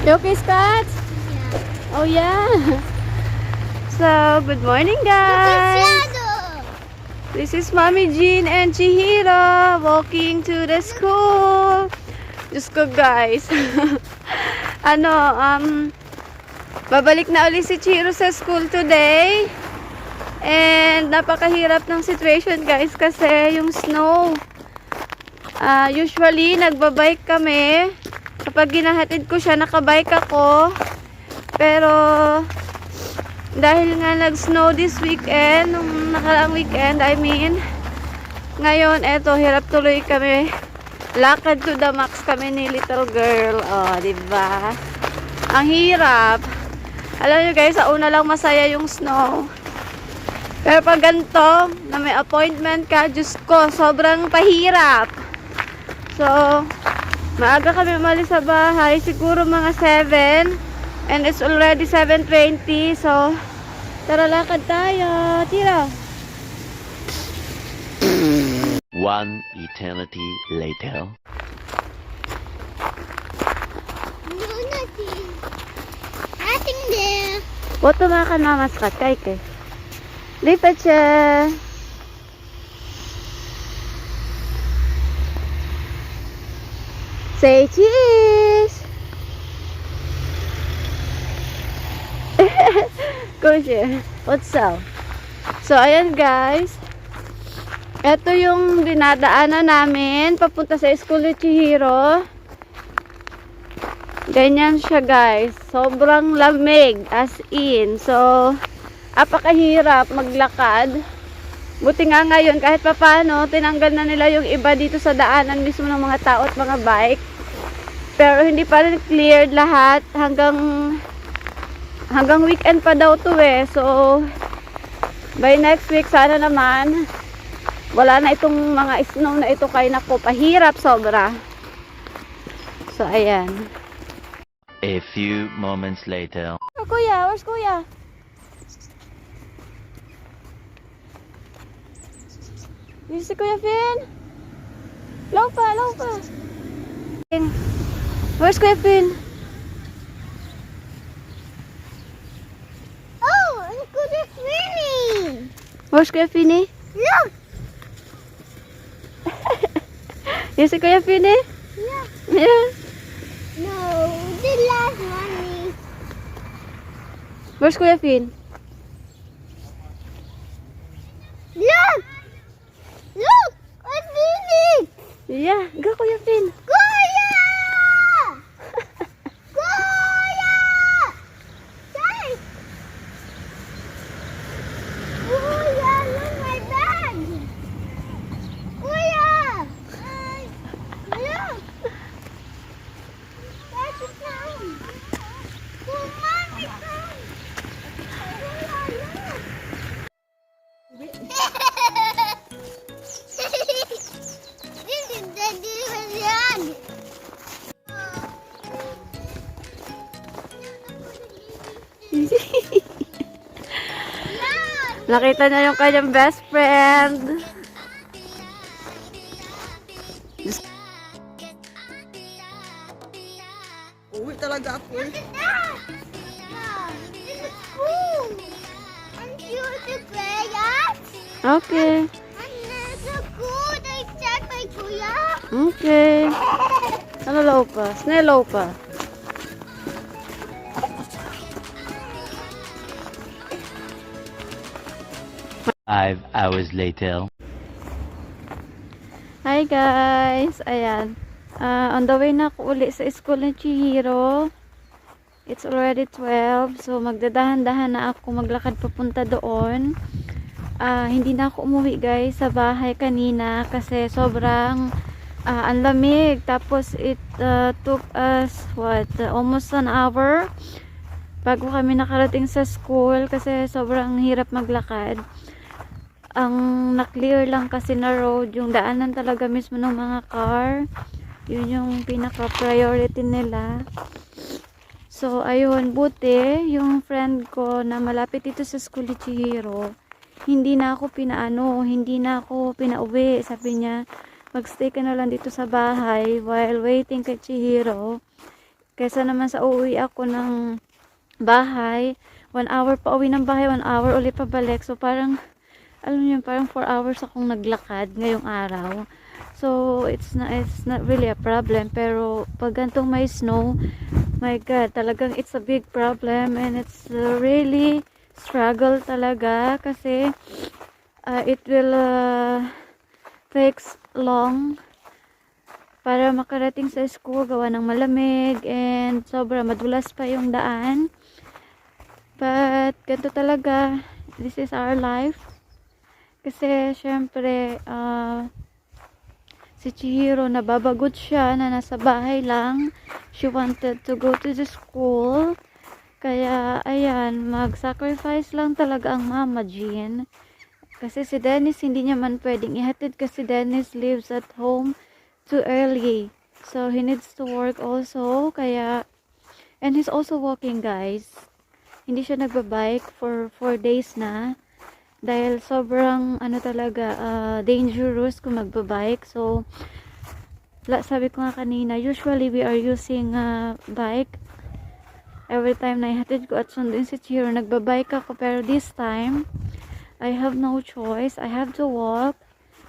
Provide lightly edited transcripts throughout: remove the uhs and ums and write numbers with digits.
You okay, Scott? Yeah. Oh, yeah. So, good morning, guys. This is Mommy Jean and Chihiro walking to the school. Diyos ko, guys. Babalik na ulit si Chihiro sa school today. And napakahirap ng situation, guys, kasi yung snow. Usually, nagbabike kami. Kapag ginahatid ko siya, nakabike ako. Pero, dahil nga nag-snow this weekend, nung nakaraang weekend, ngayon, eto, hirap tuloy kami. Lakad to the max kami ni little girl. Oh, diba? Ang hirap. Alam nyo guys, sa una lang masaya yung snow. Pero pag ganito, na may appointment ka, Diyos ko, sobrang pahirap. So, maaga kami umalis sa bahay, siguro mga 7. And it's already 7:20, so, tara lakad tayo. Tira. One eternity later. No, nothing. Nothing there. Boto makan mama Scott, kay ke. Lipat siya. Say cheese. Kusya. What's up? So, ayan guys. Ito yung dinadaanan namin papunta sa school ni Chihiro. Ganyan siya guys. Sobrang lamig as in. So, apakahirap maglakad. Buti nga ngayon kahit papano tinanggal na nila yung iba dito sa daanan mismo ng mga tao at mga bike. Pero hindi pa rin cleared lahat hanggang weekend pa daw to eh. So, by next week sana naman wala na itong mga snow na ito, kaya nako pahirap sobra. So, ayan. A few moments later. Oh, kuya, where's kuya? Dito si Kuya Finn. Low pa. Where's Kuya Finn? Oh, it's good at swimming. Where's Kuya Finn? Look. Dito si Kuya Finn. Yeah. Yeah. No, the last one is. Where's Kuya Finn? Look. Look. What's this? Yeah, go Kuya Finn. Kuya! Kuya! Guys! Kuya, look my bag! Kuya! Look! That's a sound! Mommy, come! Kuya, look! This is the Disneyland! Nakita niya yung kanyang best friend. Uwi talaga ako eh. Look at that! Yeah, this is cool! And you to play us? Okay. And it's so cool! They said by Kuya! Okay. Ano low pa? Snail low pa. Five hours later. Hi guys. Ayan. On the way na ako uli sa school ni Chihiro. It's already 12. So magdadahan-dahan na ako maglakad papunta doon. Hindi na ako umuwi guys sa bahay kanina kasi sobrang ang lamig. Tapos it took us almost an hour bago kami nakarating sa school kasi sobrang hirap maglakad. Ang na-clear lang kasi na road, yung daanan talaga mismo ng mga car. Yun yung pinaka-priority nila. So, ayun, buti, yung friend ko na malapit dito sa school ni Chihiro, hindi na ako pinauwi. Sabi niya, magstay ka na lang dito sa bahay while waiting kay Chihiro. Kaysa naman sa uuwi ako ng bahay, 1 hour pa uwi ng bahay, 1 hour ulit pabalik. So parang, alam niyo, parang 4 hours akong naglakad ngayong araw. So it's not really a problem. Pero pag gantong may snow, my God, talagang it's a big problem, and it's really struggle talaga kasi it will takes long para makarating sa school, gawa ng malamig and sobra madulas pa yung daan. But ganito talaga, this is our life. Kasi syempre si Chihiro, nababagod siya na nasa bahay lang. She wanted to go to the school. Kaya ayan, mag-sacrifice lang talaga ang Mama Jean. Kasi si Dennis hindi niya man pwedeng ihatid kasi Dennis lives at home too early. So he needs to work also. Kaya, and he's also walking, guys. Hindi siya nagbabike for 4 days na. Dahil sobrang talaga dangerous kung magbabike. So sabi ko nga kanina, usually we are using bike every time na ihatid ko at sundin si Chihiro, nagbabike ako. Pero this time I have no choice, I have to walk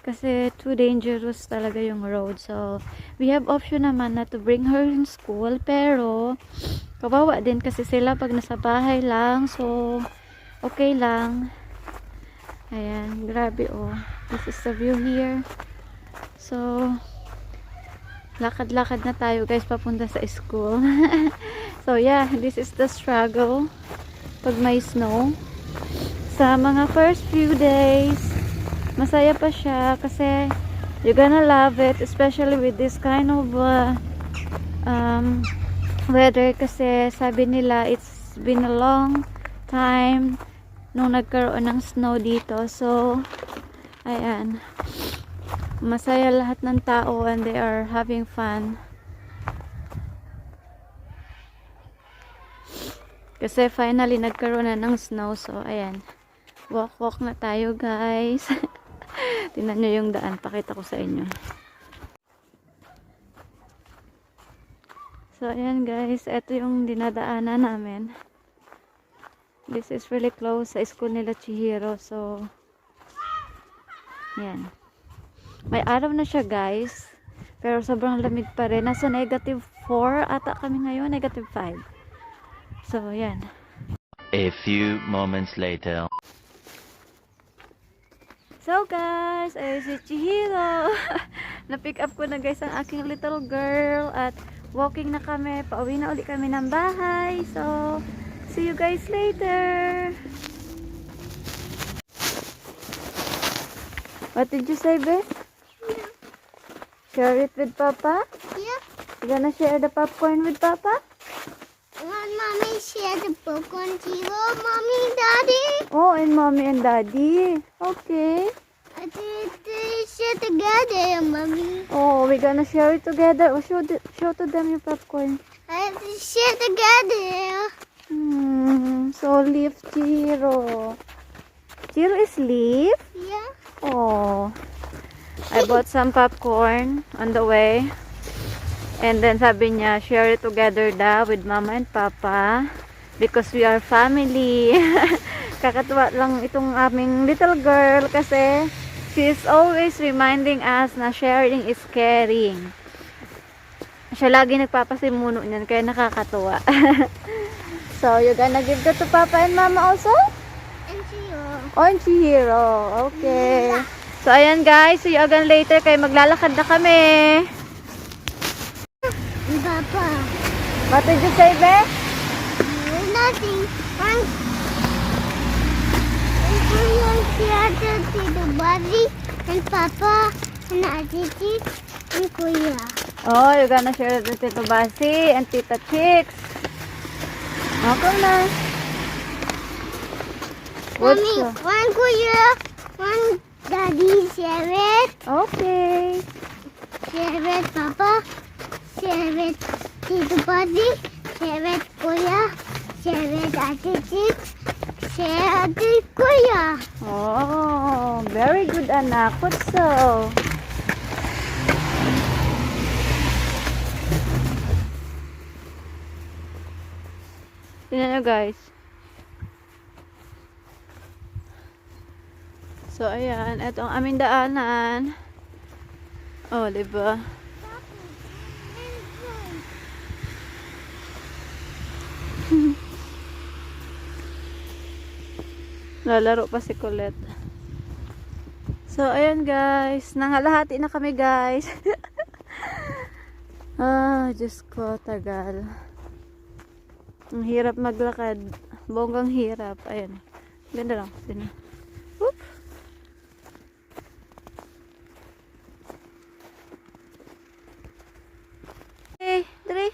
kasi too dangerous talaga yung road. So we have option naman na to bring her in school, pero kawawa din kasi sila pag nasa bahay lang. So okay lang. Ayan, grabe oh. This is the view here. So lakad-lakad na tayo, guys, papunta sa school. So yeah, this is the struggle pag may snow. Sa mga first few days, masaya pa siya kasi you're gonna love it, especially with this kind of weather, kasi sabi nila it's been a long time nung nagkaroon ng snow dito. So ayan, masaya lahat ng tao and they are having fun kasi finally nagkaroon na ng snow. So ayan, walk na tayo, guys. Tingnan nyo yung daan, pakita ko sa inyo. So ayan, guys, ito yung dinadaanan namin. This is really close sa school nila Chihiro. So yan, may araw na siya, guys, pero sobrang lamig pa rin. Nasa -4 ata kami ngayon, -5. So yan. A few moments later. So guys, ay si Chihiro. Na-pick up ko na, guys, ang aking little girl at walking na kami. Pauwi na ulit kami ng bahay. So, see you guys later. What did you say, Beth? Yeah. Share it with Papa? Yeah. You gonna share the popcorn with Papa? Want mommy share the popcorn too? Mommy, daddy. Oh, and Mommy and Daddy. Okay. I think they share together, mommy. Oh, we're gonna share it together. Oh, show to them your popcorn. I have to share together. So leaf Chihiro. Chihiro is leaf? Yeah. Oh. I bought some popcorn on the way. And then sabi niya, share it together daw with Mama and Papa because we are family. Kakatuwa lang itong aming little girl kasi she is always reminding us na sharing is caring. Siya lagi nagpapasimuno niyan kaya nakakatuwa. So, you're gonna give that to Papa and Mama also? And Chihiro. On Chihiro. Okay. So, ayan, guys. See you again later kaya maglalakad na kami. And Papa. What did you say, Beth? Nothing. And Kuya share to the body. And Papa. And Aditi. And Kuya. Oh, you're gonna share it with Tito Basi and Tita Chicks. Okay na. Good Mommy, job. one Kuya. One Daddy share it. Okay. Share it, Papa. Share it, Tito Buddy. Share it, Kuya. Share it, Aditi. Share it, Kuya. Oh, very good, anak. What's so? Tingnan nyo guys. So, ayan. Ito ang aming daanan. Oh, diba? Lalaro pa si Colette. So, ayan guys. Nangalahati na kami guys. Ah, Diyos ko, tagal. Ang hirap maglakad. Bonggang hirap. Ayan. Ganda lang. Sino? Whoop. Hey, dali.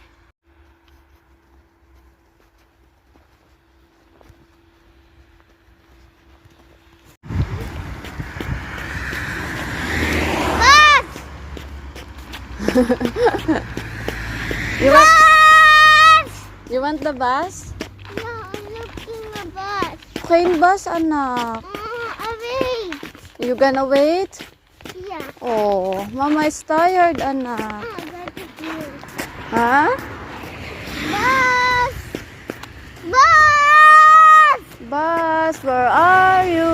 You want the bus? No, I'm looking at bus. Train bus, anak. Wait. You gonna wait? Yeah. Oh, mama is tired, anak. That is you. Ha? Bus! Bus! Bus, where are you?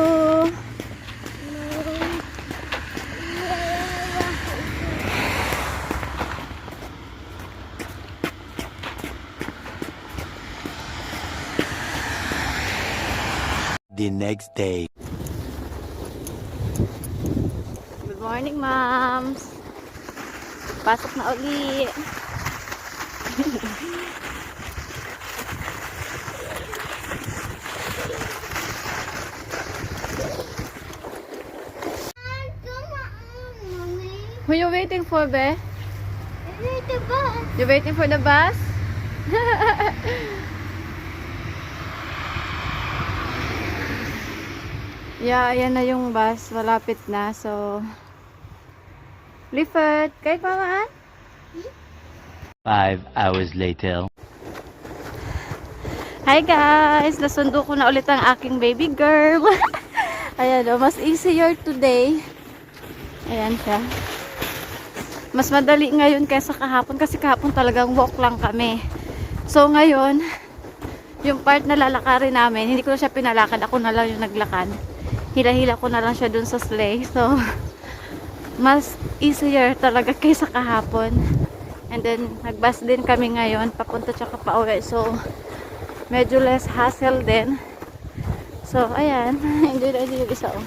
The next day. Good morning, moms. Pasok na uli. Who you waiting for, be? The bus. You waiting for the bus? Yeah, ayan na yung bus. Malapit na. So, Lifford, kahit mamaan? 5 hours later. Hi guys! Nasundo ko na ulit ang aking baby girl. Ayan o, mas easier today. Ayan siya. Mas madali ngayon kaysa kahapon kasi kahapon talagang walk lang kami. So ngayon, yung part na lalakarin namin, hindi ko na siya pinalakad. Ako na lang yung naglakad. Hila-hila ko na lang siya dun sa sleigh. So, mas easier talaga kaysa kahapon. And then, nag-bus din kami ngayon. Papunta tsaka pauwi. So, medyo less hassle din. So, ayan. Enjoy na enjoy yung isa oh.